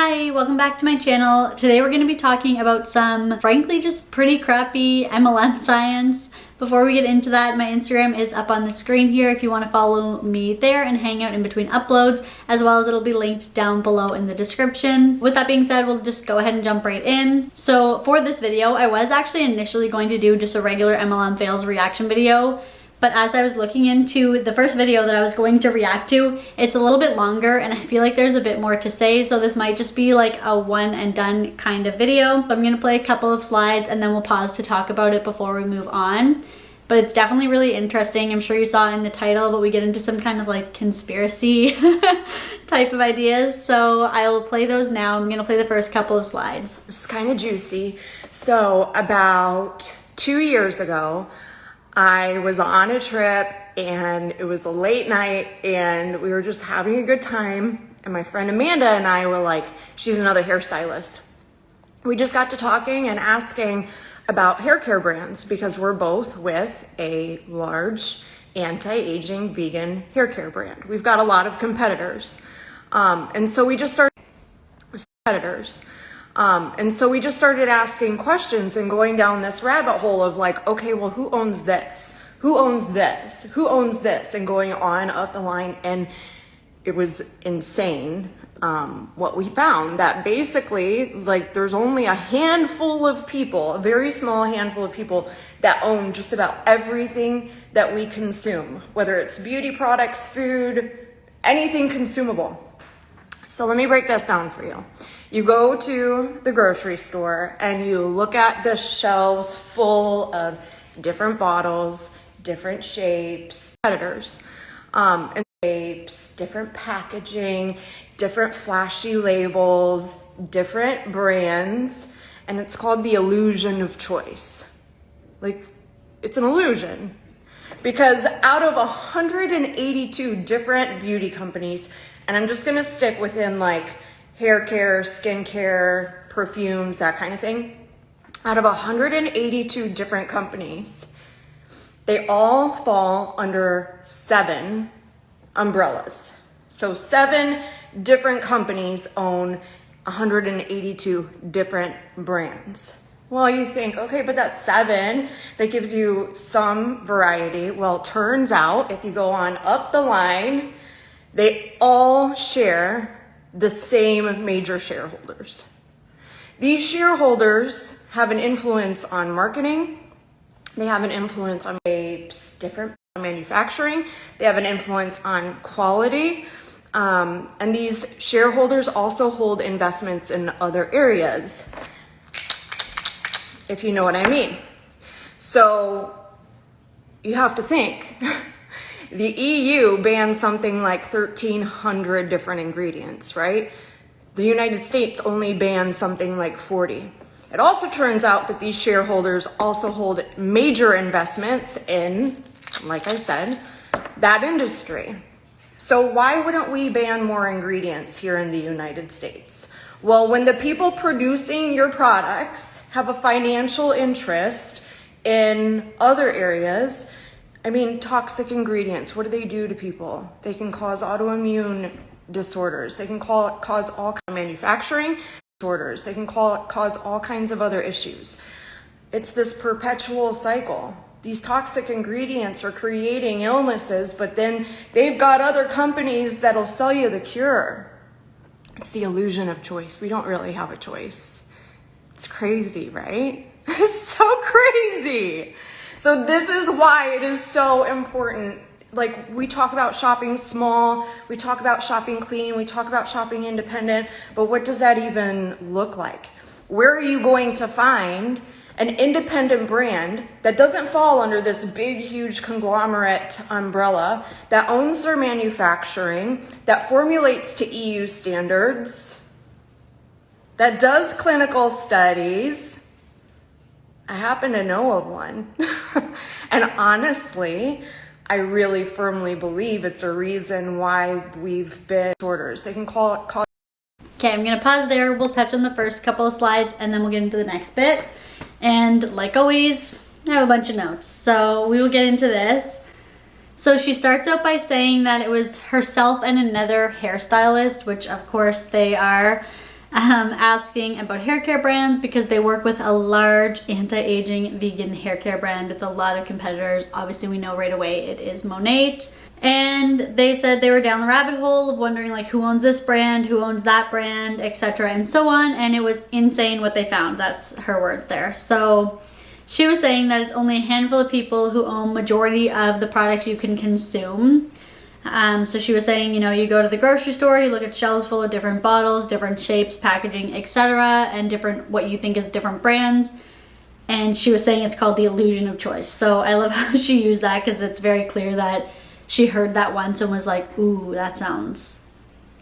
Hi, welcome back to my channel. Today we're going to be talking about some, frankly, just pretty crappy MLM science. Before we get into that, my Instagram is up on the screen here if you want to follow me there and hang out in between uploads, as well as it'll be linked down below in the description. With that being said, we'll just go ahead and jump right in. So for this video, I was actually initially going to do just a regular MLM fails reaction video. But as I was looking into the first video that I was going to react to, it's a little bit longer and I feel like there's a bit more to say. So this might just be like a one and done kind of video. So I'm gonna play a couple of slides and then we'll pause to talk about it before we move on. But it's definitely really interesting. I'm sure you saw in the title, but we get into some kind of like conspiracy type of ideas. So I will play those now. I'm gonna play the first couple of slides. This is kind of juicy. So about 2 years ago, I was on a trip and it was a late night and we were just having a good time. And my friend Amanda and I were like, she's another hairstylist. We just got to talking and asking about hair care brands because we're both with a large anti-aging vegan hair care brand. We've got a lot of competitors. And so we just started asking questions and going down this rabbit hole of like, okay, well, who owns this? Who owns this? Who owns this? And going on up the line. And it was insane what we found, that basically like there's only a handful of people, a very small handful of people that own just about everything that we consume, whether it's beauty products, food, anything consumable. So let me break this down for you. You go to the grocery store and you look at the shelves full of different bottles, different shapes, competitors, and shapes, different packaging, different flashy labels, different brands, and it's called the illusion of choice. Like, it's an illusion. Because out of 182 different beauty companies, and I'm just gonna stick within like hair care, skin care, perfumes, that kind of thing. Out of 182 different companies, they all fall under 7 umbrellas. So 7 different companies own 182 different brands. Well, you think, okay, but that's 7. That gives you some variety. Well, it turns out if you go on up the line, they all share the same major shareholders. These shareholders have an influence on marketing. They have an influence on shapes, different manufacturing. They have an influence on quality. And these shareholders also hold investments in other areas, if you know what I mean. So you have to think. The EU bans something like 1,300 different ingredients, right? The United States only bans something like 40. It also turns out that these shareholders also hold major investments in, like I said, that industry. So why wouldn't we ban more ingredients here in the United States? Well, when the people producing your products have a financial interest in other areas, I mean, toxic ingredients, what do they do to people? They can cause autoimmune disorders. They can cause all kinds of manufacturing disorders. They can cause all kinds of other issues. It's this perpetual cycle. These toxic ingredients are creating illnesses, but then they've got other companies that'll sell you the cure. It's the illusion of choice. We don't really have a choice. It's crazy, right? It's so crazy. So this is why it is so important. Like, we talk about shopping small, we talk about shopping clean, we talk about shopping independent, but what does that even look like? Where are you going to find an independent brand that doesn't fall under this big, huge conglomerate umbrella, that owns their manufacturing, that formulates to EU standards, that does clinical studies? I happen to know of one. And honestly, I really firmly believe it's a reason why we've been disorders. They can call it. Okay, I'm gonna pause there. We'll touch on the first couple of slides and then we'll get into the next bit. And like always, I have a bunch of notes. So we will get into this. So she starts out by saying that it was herself and another hairstylist, which of course they are. asking about hair care brands because they work with a large anti-aging vegan hair care brand with a lot of competitors. Obviously, we know right away it is Monat. And they said they were down the rabbit hole of wondering like who owns this brand, who owns that brand, etc. and so on. And it was insane what they found. That's her words there. So she was saying that it's only a handful of people who own majority of the products you can consume. So she was saying, you know, you go to the grocery store, you look at shelves full of different bottles, different shapes, packaging, etc. and different, what you think is different brands. And she was saying it's called the illusion of choice. So I love how she used that because it's very clear that she heard that once and was like, ooh, that sounds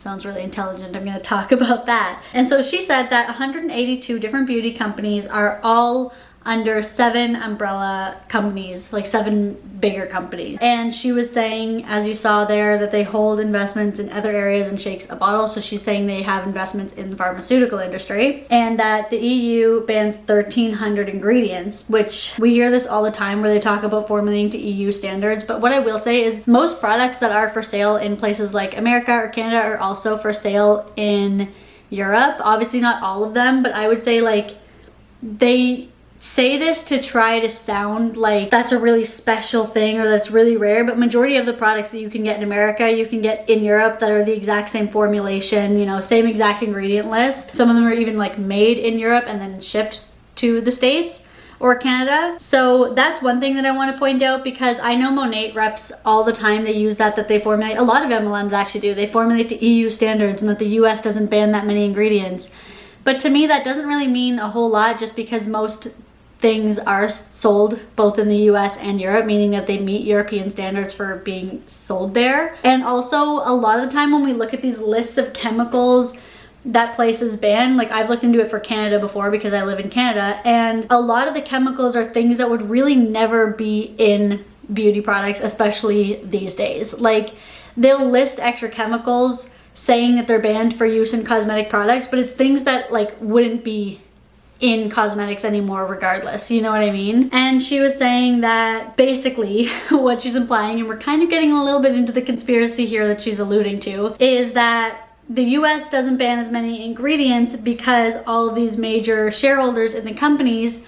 really intelligent. I'm going to talk about that. And so she said that 182 different beauty companies are all under 7 umbrella companies, like 7 bigger companies. And she was saying, as you saw there, that they hold investments in other areas and shakes a bottle. So she's saying they have investments in the pharmaceutical industry, and that the EU bans 1,300 ingredients, which we hear this all the time where they talk about formulating to EU standards. But what I will say is most products that are for sale in places like America or Canada are also for sale in Europe. Obviously not all of them, but I would say like they say this to try to sound like that's a really special thing or that's really rare, but majority of the products that you can get in America, you can get in Europe that are the exact same formulation, you know, same exact ingredient list. Some of them are even like made in Europe and then shipped to the States or Canada. So that's one thing that I want to point out, because I know Monat reps all the time, they use that they formulate, a lot of MLMs actually do, they formulate to EU standards and that the US doesn't ban that many ingredients. But to me, that doesn't really mean a whole lot, just because most things are sold both in the US and Europe, meaning that they meet European standards for being sold there. And also a lot of the time when we look at these lists of chemicals that places ban, like I've looked into it for Canada before because I live in Canada, and a lot of the chemicals are things that would really never be in beauty products, especially these days. Like they'll list extra chemicals saying that they're banned for use in cosmetic products, but it's things that like wouldn't be in cosmetics anymore regardless, you know what I mean? And she was saying that basically what she's implying, and we're kind of getting a little bit into the conspiracy here that she's alluding to, is that the US doesn't ban as many ingredients because all of these major shareholders in the companies,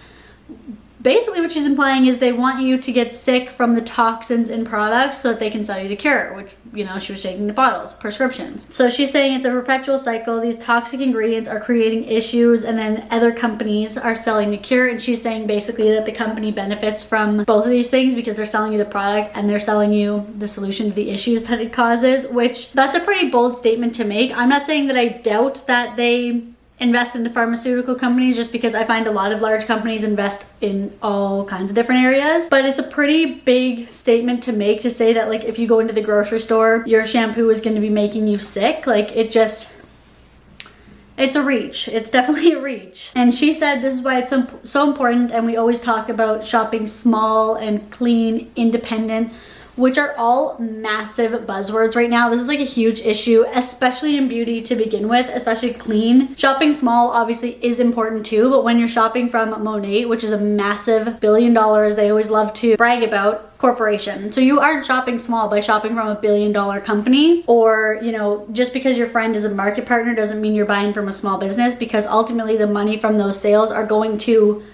basically what she's implying is they want you to get sick from the toxins in products so that they can sell you the cure, which, you know, she was shaking the bottles, prescriptions. So she's saying it's a perpetual cycle. These toxic ingredients are creating issues and then other companies are selling the cure. And she's saying basically that the company benefits from both of these things because they're selling you the product and they're selling you the solution to the issues that it causes, which that's a pretty bold statement to make. I'm not saying that I doubt that they invest into pharmaceutical companies, just because I find a lot of large companies invest in all kinds of different areas, but it's a pretty big statement to make, to say that like if you go into the grocery store, your shampoo is going to be making you sick. Like it just, it's a reach. It's definitely a reach. And she said this is why it's so important, and we always talk about shopping small and clean, independent, which are all massive buzzwords right now. This is like a huge issue, especially in beauty to begin with, especially clean. Shopping small obviously is important too, but when you're shopping from Monat, which is a massive $1 billion, they always love to brag about, corporation. So you aren't shopping small by shopping from a $1 billion company, or, you know, just because your friend is a market partner doesn't mean you're buying from a small business, because ultimately the money from those sales are going to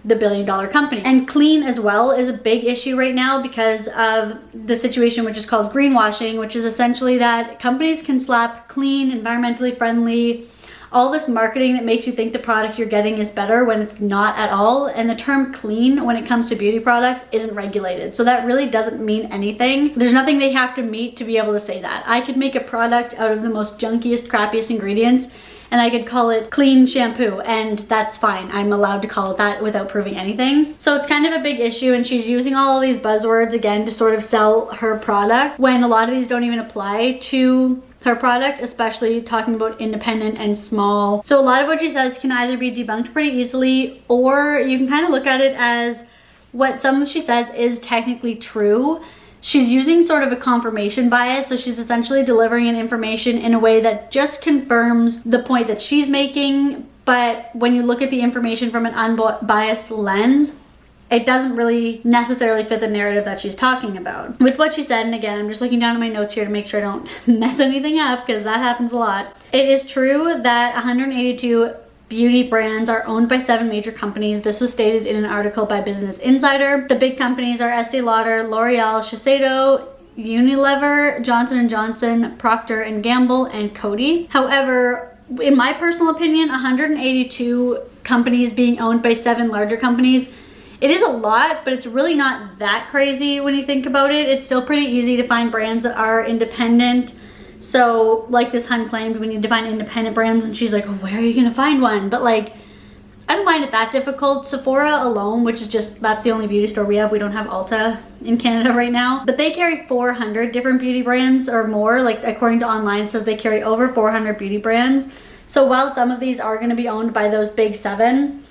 the $1 billion company. And clean as well is a big issue right now because of the situation which is called greenwashing, which is essentially that companies can slap clean, environmentally friendly, all this marketing that makes you think the product you're getting is better when it's not at all. And the term clean when it comes to beauty products isn't regulated. So that really doesn't mean anything. There's nothing they have to meet to be able to say that. I could make a product out of the most junkiest, crappiest ingredients and I could call it clean shampoo, and that's fine. I'm allowed to call it that without proving anything. So it's kind of a big issue, and she's using all of these buzzwords again to sort of sell her product when a lot of these don't even apply to her product, especially talking about independent and small. So a lot of what she says can either be debunked pretty easily, or you can kind of look at it as what some of she says is technically true. She's using sort of a confirmation bias, so she's essentially delivering an information in a way that just confirms the point that she's making, but when you look at the information from an unbiased lens, it doesn't really necessarily fit the narrative that she's talking about. With what she said, and again, I'm just looking down at my notes here to make sure I don't mess anything up, because that happens a lot. It is true that 182 beauty brands are owned by 7 major companies. This was stated in an article by Business Insider. The big companies are Estee Lauder, L'Oreal, Shiseido, Unilever, Johnson & Johnson, Procter & Gamble, and Coty. However, in my personal opinion, 182 companies being owned by 7 larger companies, it is a lot, but it's really not that crazy when you think about it. It's still pretty easy to find brands that are independent. So like this Hun claimed, we need to find independent brands, and she's like, oh, where are you gonna find one? But like, I don't find it that difficult. Sephora alone, which is just, that's the only beauty store we have. We don't have Ulta in Canada right now, but they carry 400 different beauty brands or more. Like according to online, it says they carry over 400 beauty brands. So while some of these are gonna be owned by those big 7,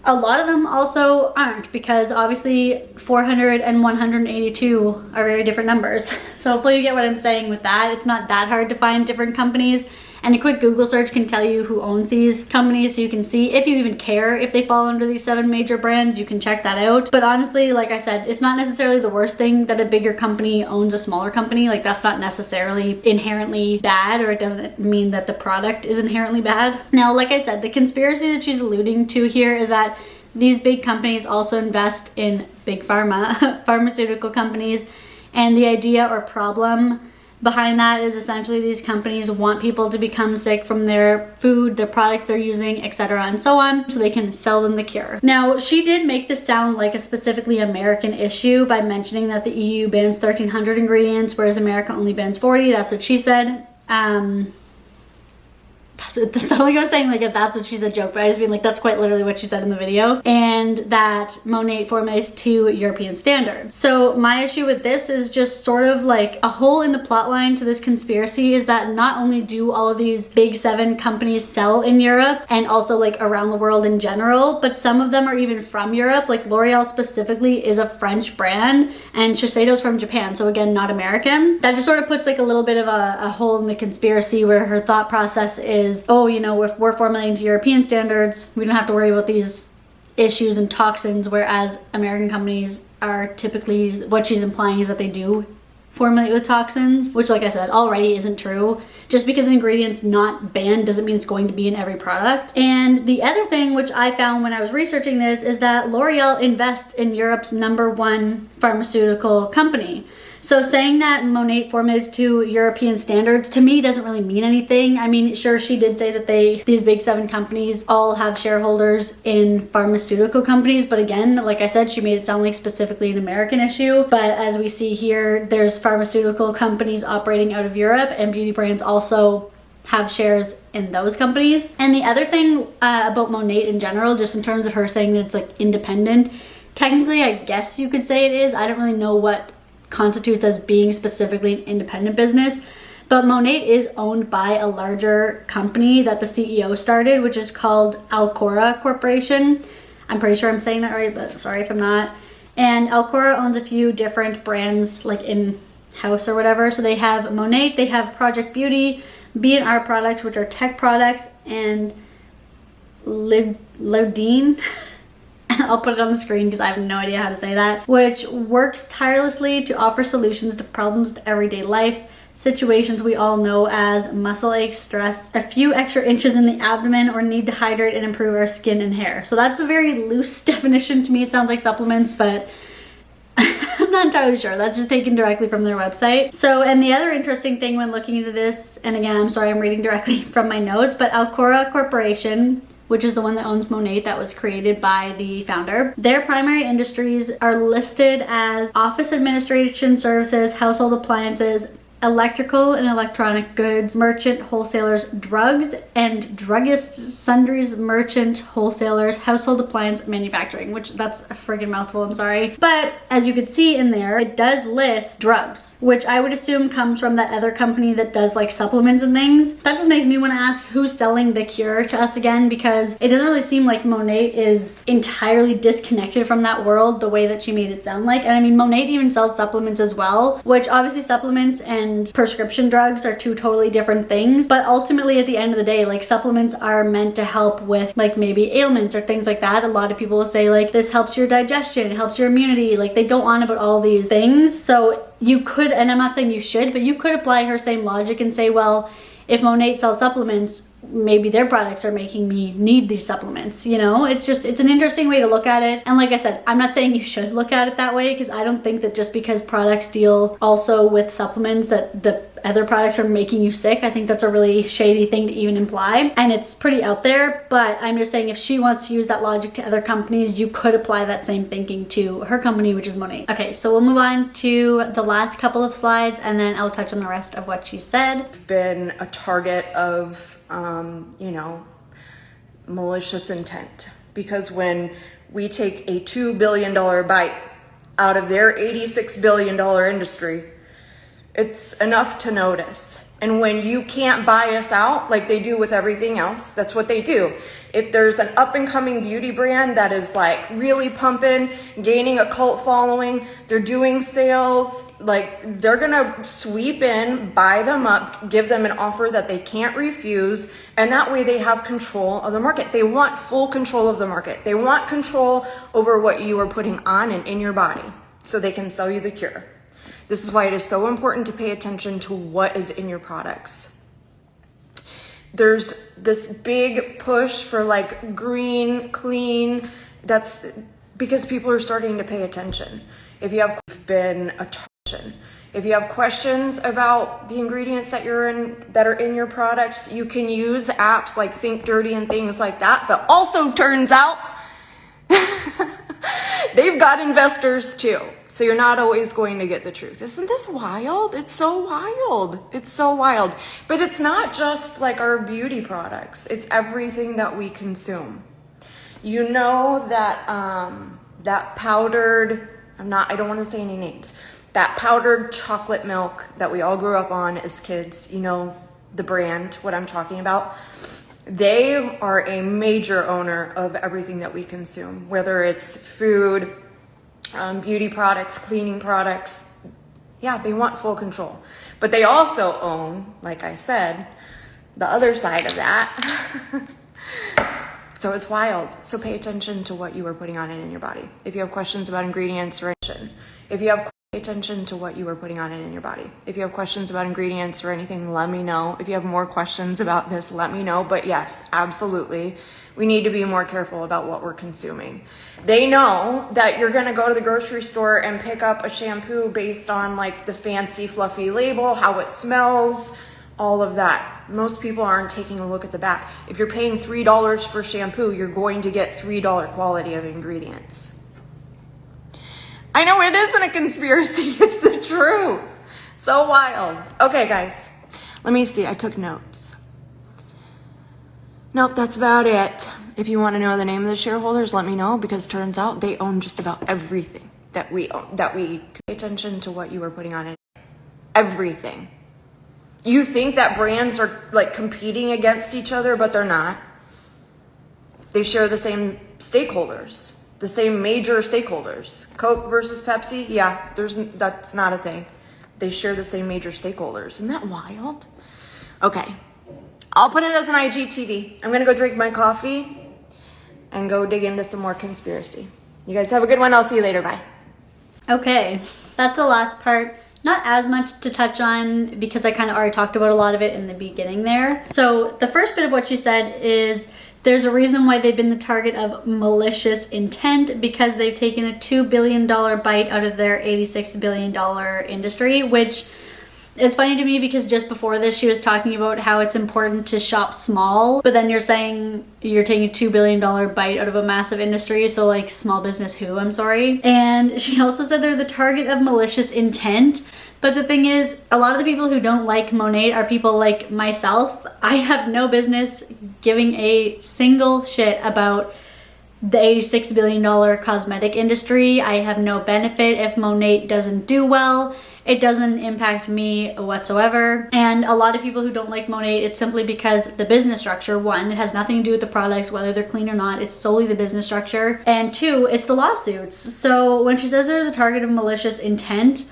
a lot of them also aren't, because obviously 400 and 182 are very different numbers. So hopefully you get what I'm saying with that. It's not that hard to find different companies, and a quick Google search can tell you who owns these companies, so you can see if you even care if they fall under these 7 major brands. You can check that out. But honestly, like I said, it's not necessarily the worst thing that a bigger company owns a smaller company. Like that's not necessarily inherently bad, or it doesn't mean that the product is inherently bad. Now, like I said, the conspiracy that she's alluding to here is that these big companies also invest in big pharma, pharmaceutical companies, and the idea or problem behind that is essentially these companies want people to become sick from their food, their products they're using, etc. and so on, so they can sell them the cure. Now, she did make this sound like a specifically American issue by mentioning that the EU bans 1,300 ingredients, whereas America only bans 40. That's what she said. That's all I was saying, like, if that's what she said joke, but I just mean like that's quite literally what she said in the video. And that Monat formulates to European standards. So my issue with this is just sort of like a hole in the plot line to this conspiracy is that not only do all of these big 7 companies sell in Europe and also like around the world in general, but some of them are even from Europe. Like L'Oreal specifically is a French brand, and Shiseido's from Japan, so again, not American. That just sort of puts like a little bit of a hole in the conspiracy, where her thought process is, oh, you know, if we're formulating to European standards, we don't have to worry about these issues and toxins, whereas American companies are typically, what she's implying is that they do formulate with toxins, which, like I said, already isn't true. Just because an ingredient's not banned doesn't mean it's going to be in every product. And the other thing which I found when I was researching this is that L'Oreal invests in Europe's #1 pharmaceutical company. So saying that Monat formulates to European standards, to me, doesn't really mean anything. I mean, sure, she did say that these big 7 companies all have shareholders in pharmaceutical companies, but again, like I said, she made it sound like specifically an American issue. But as we see here, there's pharmaceutical companies operating out of Europe, and beauty brands also have shares in those companies. And the other thing about Monat in general, just in terms of her saying that it's like independent, technically I guess you could say it is. I don't really know what constitutes as being specifically an independent business, but Monat is owned by a larger company that the CEO started, which is called Alcora Corporation. I'm pretty sure I'm saying that right, but sorry if I'm not. And Alcora owns a few different brands like in-house or whatever. So they have Monat, they have Project Beauty, B&R products, which are tech products, and Lodine. I'll put it on the screen because I have no idea how to say that, which works tirelessly to offer solutions to problems of everyday life, situations we all know as muscle aches, stress, a few extra inches in the abdomen, or need to hydrate and improve our skin and hair. So that's a very loose definition to me. It sounds like supplements, but I'm not entirely sure. That's just taken directly from their website. So, and the other interesting thing when looking into this, and again, I'm sorry, I'm reading directly from my notes, but Alcora Corporation, which is the one that owns Monat, that was created by the founder. Their primary industries are listed as office administration services, household appliances, electrical and electronic goods, merchant wholesalers, drugs and druggists, sundries, merchant wholesalers, household appliance manufacturing, which that's a friggin' mouthful, I'm sorry. But as you could see in there, it does list drugs, which I would assume comes from that other company that does like supplements and things. That just makes me want to ask who's selling the cure to us again, because it doesn't really seem like Monat is entirely disconnected from that world the way that she made it sound like. And I mean, Monat even sells supplements as well, which obviously supplements and and prescription drugs are two totally different things. But ultimately at the end of the day, like supplements are meant to help with like maybe ailments or things like that. A lot of people will say like this helps your digestion, it helps your immunity. Like they go on about all these things. So you could, and I'm not saying you should, but you could apply her same logic and say, well, if Monat sells supplements, maybe their products are making me need these supplements, you know? It's an interesting way to look at it. And like I said, I'm not saying you should look at it that way, because I don't think that just because products deal also with supplements that the other products are making you sick. I think that's a really shady thing to even imply, and it's pretty out there. But I'm just saying, if she wants to use that logic to other companies, you could apply that same thinking to her company, which is Monat. Okay, so we'll move on to the last couple of slides, and then I'll touch on the rest of what she said. Been a target of you know, malicious intent, because when we take a $2 billion bite out of their $86 billion industry, it's enough to notice. And when you can't buy us out like they do with everything else, that's what they do. If there's an up and coming beauty brand that is like really pumping, gaining a cult following, they're doing sales, like they're gonna sweep in, buy them up, give them an offer that they can't refuse, and that way they have control of the market. They want full control of the market. They want control over what you are putting on and in your body so they can sell you the cure. This is why it is so important to pay attention to what is in your products. There's this big push for like green, clean. That's because people are starting to pay attention. If you have been a target, if you have questions about the ingredients that are in your products, you can use apps like Think Dirty and things like that. But also turns out they've got investors too. So you're not always going to get the truth. Isn't this wild? It's so wild. It's so wild. But it's not just like our beauty products. It's everything that we consume. You know that that powdered, I don't want to say any names, that powdered chocolate milk that we all grew up on as kids, you know the brand, what I'm talking about. They are a major owner of everything that we consume, whether it's food, beauty products, cleaning products. Yeah, they want full control. But they also own, like I said, the other side of that. So it's wild. So pay attention to what you are putting on and in your body. If you have questions about ingredients or if you have pay attention to what you are putting on and in your body. If you have questions about ingredients or anything, let me know. If you have more questions about this, let me know. But yes, absolutely. We need to be more careful about what we're consuming. They know that you're going to go to the grocery store and pick up a shampoo based on like the fancy fluffy label, how it smells, all of that. Most people aren't taking a look at the back. If you're paying $3 for shampoo, you're going to get $3 quality of ingredients. I know it isn't a conspiracy, it's the truth. So wild. Okay, guys, let me see. I took notes. Nope, that's about it. If you want to know the name of the shareholders, let me know, because turns out they own just about everything that we own, that we pay attention to what you are putting on it. Everything. You think that brands are like competing against each other, but they're not. They share the same stakeholders. The same major stakeholders. Coke versus Pepsi, yeah, that's not a thing. They share the same major stakeholders. Isn't that wild? Okay, I'll put it as an IGTV. I'm gonna go drink my coffee and go dig into some more conspiracy. You guys have a good one. I'll see you later. Bye. Okay, that's the last part. Not as much to touch on because I kind of already talked about a lot of it in the beginning there. So the first bit of what she said is there's a reason why they've been the target of malicious intent, because they've taken a $2 billion bite out of their $86 billion industry, which it's funny to me because just before this she was talking about how it's important to shop small, but then you're saying you're taking a $2 billion bite out of a massive industry. So like small business who, I'm sorry. And she also said they're the target of malicious intent. But the thing is, a lot of the people who don't like Monat are people like myself. I have no business giving a single shit about the $86 billion cosmetic industry. I have no benefit if Monat doesn't do well. It doesn't impact me whatsoever. And a lot of people who don't like Monat, it's simply because the business structure, one, it has nothing to do with the products, whether they're clean or not. It's solely the business structure. And two, it's the lawsuits. So when she says they're the target of malicious intent,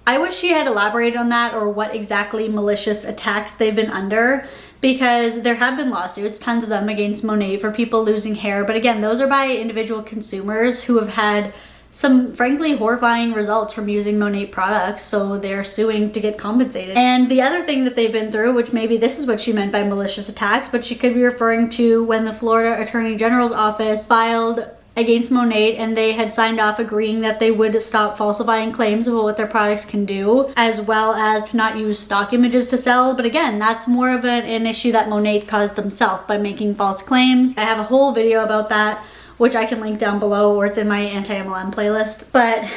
I wish she had elaborated on that or what exactly malicious attacks they've been under, because there have been lawsuits, tons of them, against Monat for people losing hair. But again, those are by individual consumers who have had some frankly horrifying results from using Monat products, so they're suing to get compensated. And the other thing that they've been through, which maybe this is what she meant by malicious attacks, but she could be referring to when the Florida Attorney General's office filed against Monat, and they had signed off agreeing that they would stop falsifying claims about what their products can do, as well as to not use stock images to sell. But again, that's more of an issue that Monat caused themselves by making false claims. I have a whole video about that, which I can link down below, or it's in my anti-MLM playlist. But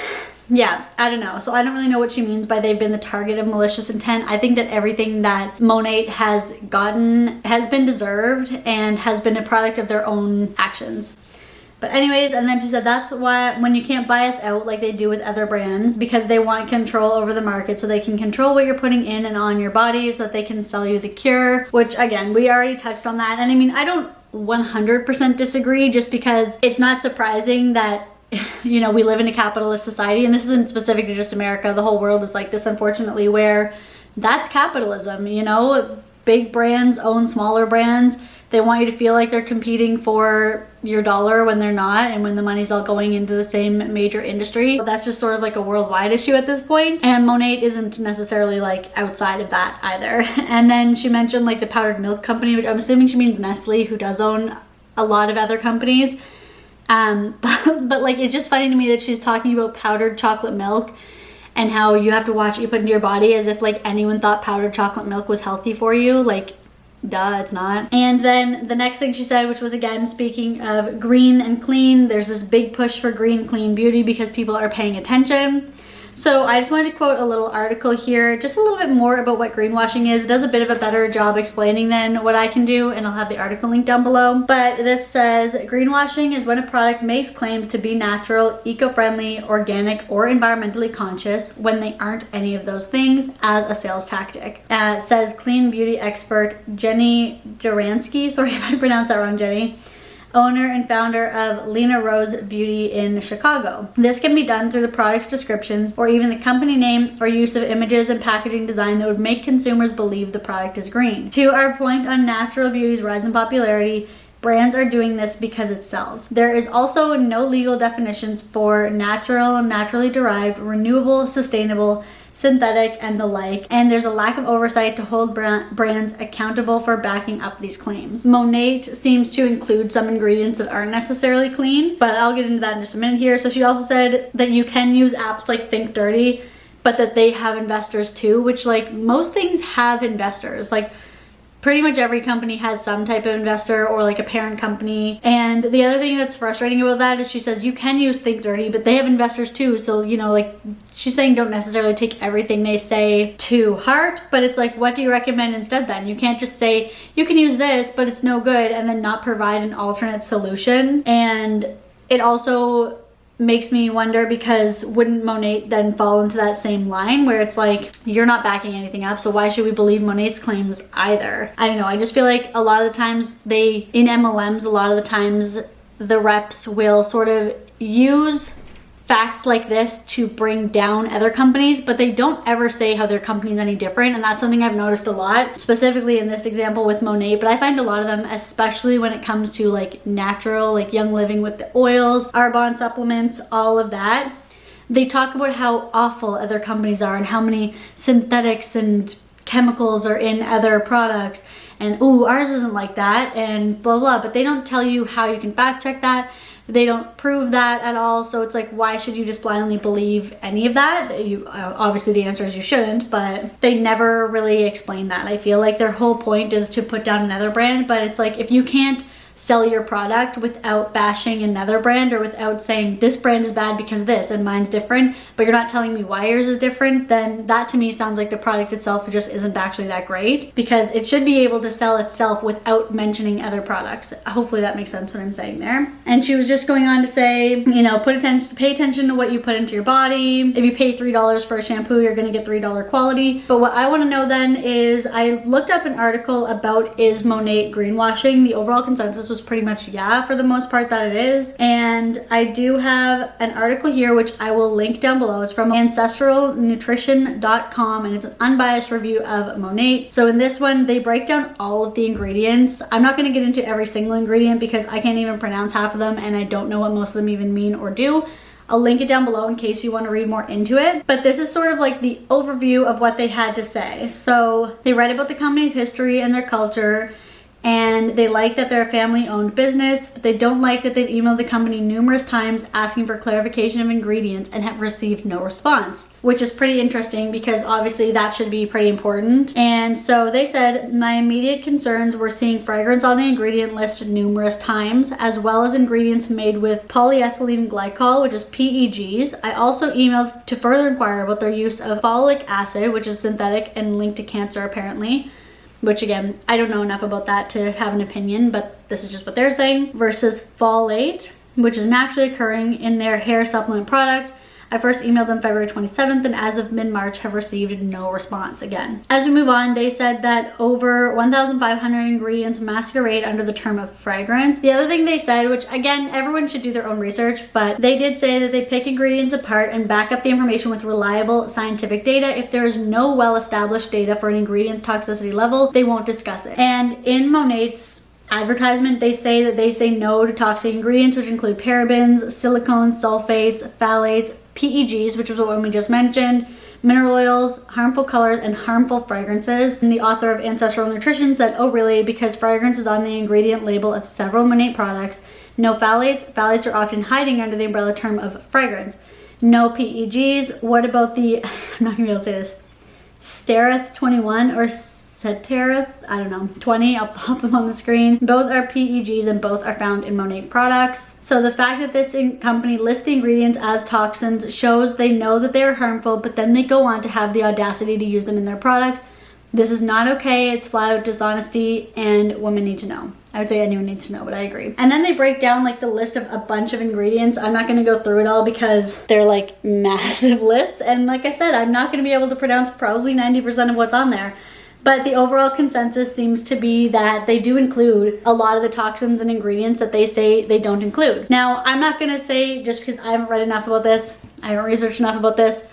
yeah, I don't know. So I don't really know what she means by they've been the target of malicious intent. I think that everything that Monat has gotten has been deserved and has been a product of their own actions. But anyways, and then she said that's why when you can't buy us out like they do with other brands, because they want control over the market, so they can control what you're putting in and on your body so that they can sell you the cure, which again, we already touched on that. And I mean, I don't 100% disagree, just because it's not surprising that, you know, we live in a capitalist society, and this isn't specific to just America. The whole world is like this, unfortunately, where that's capitalism, you know? Big brands own smaller brands. They want you to feel like they're competing for your dollar when they're not, and when the money's all going into the same major industry. That's just sort of like a worldwide issue at this point. And Monat isn't necessarily like outside of that either. And then she mentioned like the powdered milk company, which I'm assuming she means Nestle, who does own a lot of other companies. But like, it's just funny to me that she's talking about powdered chocolate milk and how you have to watch what you put into your body, as if like anyone thought powdered chocolate milk was healthy for you. Like, duh, it's not. And then the next thing she said, which was again speaking of green and clean, there's this big push for green, clean beauty because people are paying attention. So I just wanted to quote a little article here, just a little bit more about what greenwashing is. It does a bit of a better job explaining than what I can do, and I'll have the article linked down below. But this says, greenwashing is when a product makes claims to be natural, eco-friendly, organic, or environmentally conscious when they aren't any of those things as a sales tactic. Says clean beauty expert Jenny Duransky, sorry if I pronounced that wrong, Jenny, owner and founder of Lena Rose Beauty in Chicago. This can be done through the product's descriptions or even the company name or use of images and packaging design that would make consumers believe the product is green. To our point on natural beauty's rise in popularity, brands are doing this because it sells. There is also no legal definitions for natural, naturally derived, renewable, sustainable, synthetic, and the like, and there's a lack of oversight to hold brands accountable for backing up these claims. Monat seems to include some ingredients that aren't necessarily clean, but I'll get into that in just a minute here. So she also said that you can use apps like Think Dirty, but that they have investors too, which like most things have investors. Like pretty much every company has some type of investor or like a parent company. And the other thing that's frustrating about that is she says you can use Think Dirty, but they have investors too. So, you know, like she's saying don't necessarily take everything they say to heart, but it's like, what do you recommend instead then? You can't just say you can use this, but it's no good, and then not provide an alternate solution. And it also makes me wonder, because wouldn't Monat then fall into that same line where it's like you're not backing anything up, so why should we believe Monat's claims either? I don't know. I just feel like a lot of the times in MLMs, a lot of the times the reps will sort of use facts like this to bring down other companies, but they don't ever say how their company's any different. And that's something I've noticed a lot, specifically in this example with Monat, but I find a lot of them, especially when it comes to like natural, like Young Living with the oils, Arbonne supplements, all of that, they talk about how awful other companies are and how many synthetics and chemicals are in other products, and ooh, ours isn't like that, and blah blah, but they don't tell you how you can fact check that. They don't prove that at all. So it's like, why should you just blindly believe any of that? You obviously the answer is you shouldn't, but they never really explain that. I feel like their whole point is to put down another brand, but it's like, if you can't sell your product without bashing another brand or without saying this brand is bad because this and mine's different, but you're not telling me why yours is different, then that to me sounds like the product itself just isn't actually that great, because it should be able to sell itself without mentioning other products. Hopefully that makes sense what I'm saying there. And she was just going on to say, you know, pay attention to what you put into your body. If you pay $3 for a shampoo, you're gonna get $3 quality. But what I wanna know then is, I looked up an article about is Monat greenwashing. The overall consensus this was pretty much yeah for the most part that it is. And I do have an article here which I will link down below. It's from ancestralnutrition.com and it's an unbiased review of Monat. So in this one they break down all of the ingredients. I'm not going to get into every single ingredient because I can't even pronounce half of them and I don't know what most of them even mean or do. I'll link it down below in case you want to read more into it. But this is sort of like the overview of what they had to say. So they write about the company's history and their culture, and they like that they're a family-owned business, but they don't like that they've emailed the company numerous times asking for clarification of ingredients and have received no response, which is pretty interesting because obviously that should be pretty important. And so they said, my immediate concerns were seeing fragrance on the ingredient list numerous times, as well as ingredients made with polyethylene glycol, which is PEGs. I also emailed to further inquire about their use of folic acid, which is synthetic and linked to cancer apparently. Which again, I don't know enough about that to have an opinion, but this is just what they're saying. Versus folate, which is naturally occurring in their hair supplement product. I first emailed them February 27th and as of mid-March have received no response again. As we move on, they said that over 1,500 ingredients masquerade under the term of fragrance. The other thing they said, which again, everyone should do their own research, but they did say that they pick ingredients apart and back up the information with reliable scientific data. If there is no well-established data for an ingredient's toxicity level, they won't discuss it. And in Monat's advertisement, they say that they say no to toxic ingredients, which include parabens, silicones, sulfates, phthalates, PEGs, which was the one we just mentioned, mineral oils, harmful colors, and harmful fragrances. And the author of Ancestral Nutrition said, oh really, because fragrance is on the ingredient label of several Monat products. No phthalates. Phthalates are often hiding under the umbrella term of fragrance. No PEGs. What about the, I'm not gonna be able to say this, Stereth 21 or Cetereth, I don't know, 20, I'll pop them on the screen. Both are PEGs and both are found in Monat products. So the fact that this company lists the ingredients as toxins shows they know that they are harmful, but then they go on to have the audacity to use them in their products. This is not okay, it's flat out dishonesty, and women need to know. I would say anyone needs to know, but I agree. And then they break down like the list of a bunch of ingredients. I'm not gonna go through it all because they're like massive lists, and like I said, I'm not gonna be able to pronounce probably 90% of what's on there. But the overall consensus seems to be that they do include a lot of the toxins and ingredients that they say they don't include. Now, I'm not gonna say, just because I haven't read enough about this, I haven't researched enough about this,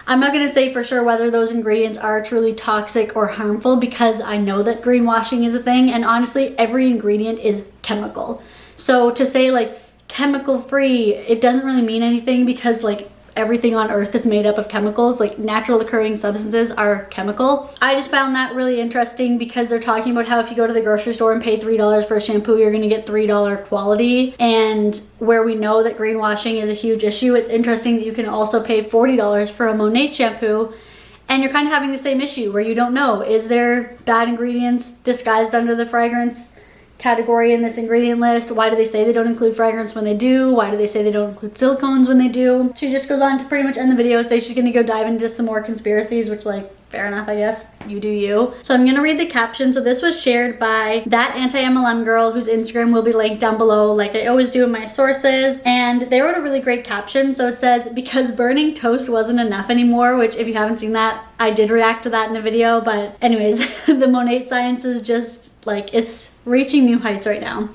I'm not gonna say for sure whether those ingredients are truly toxic or harmful because I know that greenwashing is a thing, and honestly, every ingredient is chemical. So to say like chemical free, it doesn't really mean anything because like everything on earth is made up of chemicals. Like natural occurring substances are chemical. I just found that really interesting because they're talking about how if you go to the grocery store and pay $3 for a shampoo, you're gonna get $3 quality. And where we know that greenwashing is a huge issue, it's interesting that you can also pay $40 for a Monat shampoo and you're kind of having the same issue where you don't know, is there bad ingredients disguised under the fragrance category in this ingredient list? Why do they say they don't include fragrance when they do? Why do they say they don't include silicones when they do? She just goes on to pretty much end the video, say she's gonna go dive into some more conspiracies, which like, fair enough, I guess. You do you. So I'm gonna read the caption. So this was shared by that anti-MLM girl whose Instagram will be linked down below like I always do in my sources. And they wrote a really great caption. So it says, because burning toast wasn't enough anymore, which if you haven't seen that, I did react to that in a video. But anyways, the Monat science is just like, it's reaching new heights right now.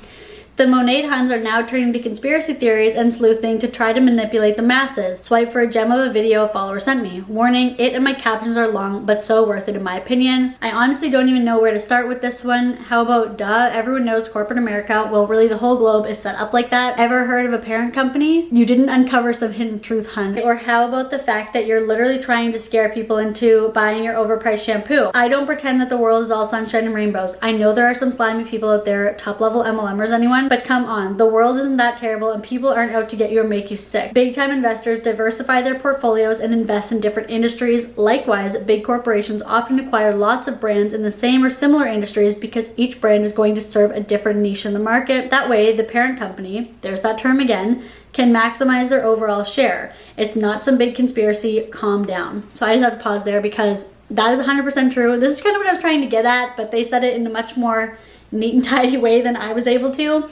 The Monat Huns are now turning to conspiracy theories and sleuthing to try to manipulate the masses. Swipe for a gem of a video a follower sent me. Warning, it and my captions are long, but so worth it in my opinion. I honestly don't even know where to start with this one. How about duh, everyone knows corporate America, well really the whole globe is set up like that. Ever heard of a parent company? You didn't uncover some hidden truth, hun. Or how about the fact that you're literally trying to scare people into buying your overpriced shampoo? I don't pretend that the world is all sunshine and rainbows. I know there are some slimy people out there, top level MLMers anyone, but come on, the world isn't that terrible and people aren't out to get you or make you sick. Big time investors diversify their portfolios and invest in different industries. Likewise, big corporations often acquire lots of brands in the same or similar industries because each brand is going to serve a different niche in the market. That way, the parent company, there's that term again, can maximize their overall share. It's not some big conspiracy, calm down. So I just have to pause there because that is 100% true. This is kind of what I was trying to get at, but they said it in a much more neat and tidy way than I was able to.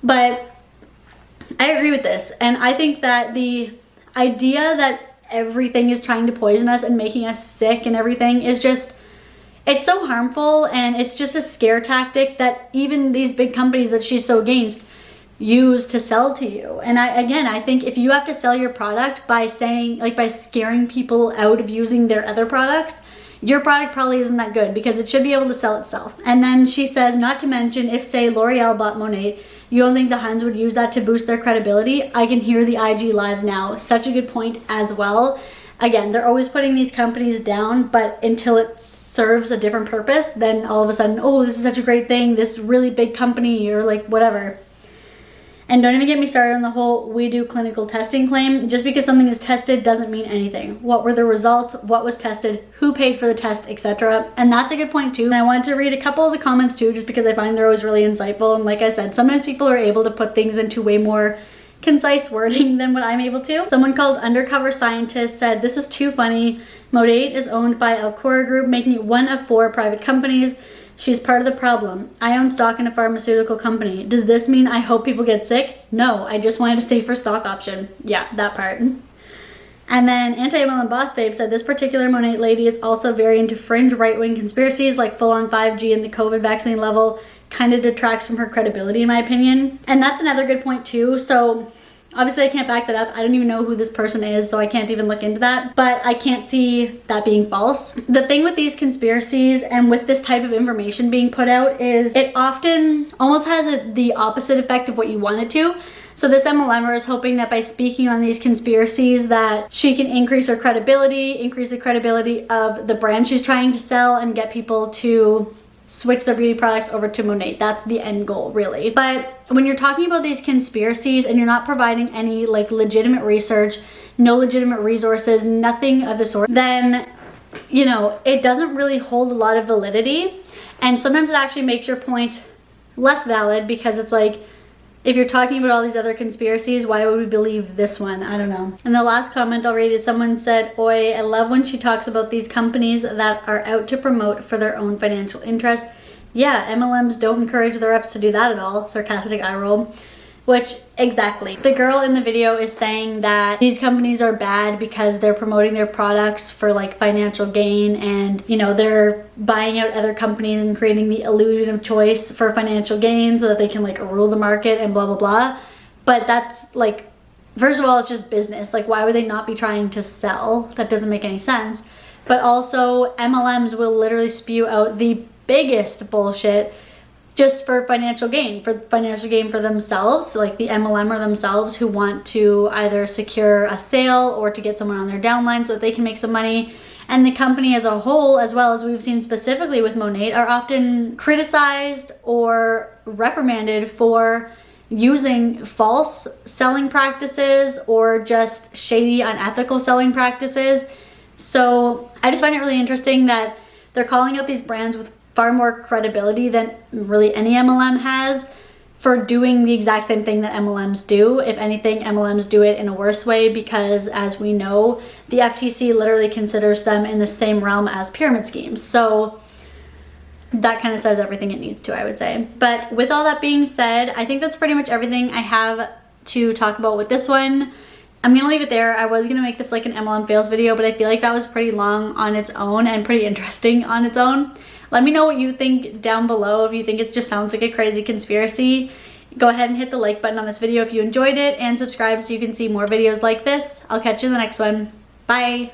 But I agree with this, and I think that the idea that everything is trying to poison us and making us sick and everything is just, It's so harmful, and it's just a scare tactic that even these big companies that she's so against use to sell to you. And I think if you have to sell your product by saying, like, by scaring people out of using their other products, your product probably isn't that good, because it should be able to sell itself. And then she says, not to mention, if say L'Oreal bought Monat, you don't think the Huns would use that to boost their credibility? I can hear the IG lives now. Such a good point as well. Again, they're always putting these companies down, but until it serves a different purpose, then all of a sudden, oh, this is such a great thing, this really big company, or like whatever. And don't even get me started on the whole we do clinical testing claim. Just because something is tested doesn't mean anything. What were the results? What was tested? Who paid for the test, etc. And that's a good point too. And I wanted to read a couple of the comments too, just because I find they're always really insightful. And like I said, sometimes people are able to put things into way more concise wording than what I'm able to. Someone called Undercover Scientist said, this is too funny. Monat is owned by Alcora Group, making it one of 4 private companies. She's part of the problem. I own stock in a pharmaceutical company. Does this mean I hope people get sick? No, I just wanted a safer stock option. Yeah, that part. And then Anti-MLM Boss Babe said, this particular Monat lady is also very into fringe right-wing conspiracies like full-on 5G and the COVID vaccine level. Kind of detracts from her credibility in my opinion. And that's another good point too. So obviously I can't back that up. I don't even know who this person is, so I can't even look into that. But I can't see that being false. The thing with these conspiracies and with this type of information being put out is it often almost has the opposite effect of what you want it to. So this MLMer is hoping that by speaking on these conspiracies that she can increase her credibility, increase the credibility of the brand she's trying to sell, and get people to switch their beauty products over to Monat. That's the end goal, really. But when you're talking about these conspiracies and you're not providing any like legitimate research, no legitimate resources, nothing of the sort, then, you know, it doesn't really hold a lot of validity. And sometimes it actually makes your point less valid, because it's like, if you're talking about all these other conspiracies, why would we believe this one? I don't know. And the last comment I'll read is someone said, oi, I love when she talks about these companies that are out to promote for their own financial interest. Yeah, MLMs don't encourage their reps to do that at all. Sarcastic eye roll. Which, exactly. The girl in the video is saying that these companies are bad because they're promoting their products for like financial gain, and you know, they're buying out other companies and creating the illusion of choice for financial gain so that they can like rule the market and blah blah blah. But that's like, first of all, it's just business. Like, why would they not be trying to sell? That doesn't make any sense. But also, MLMs will literally spew out the biggest bullshit just for financial gain for themselves, like the MLMer themselves, who want to either secure a sale or to get someone on their downline so that they can make some money. And the company as a whole, as well as we've seen specifically with Monat, are often criticized or reprimanded for using false selling practices or just shady, unethical selling practices. So I just find it really interesting that they're calling out these brands with far more credibility than really any MLM has for doing the exact same thing that MLMs do. If anything, MLMs do it in a worse way, because as we know, the FTC literally considers them in the same realm as pyramid schemes. So that kind of says everything it needs to, I would say. But with all that being said, I think that's pretty much everything I have to talk about with this one. I'm gonna leave it there. I was gonna make this like an MLM fails video, but I feel like that was pretty long on its own and pretty interesting on its own. Let me know what you think down below. If you think it just sounds like a crazy conspiracy, go ahead and hit the like button on this video if you enjoyed it, and subscribe so you can see more videos like this. I'll catch you in the next one. Bye.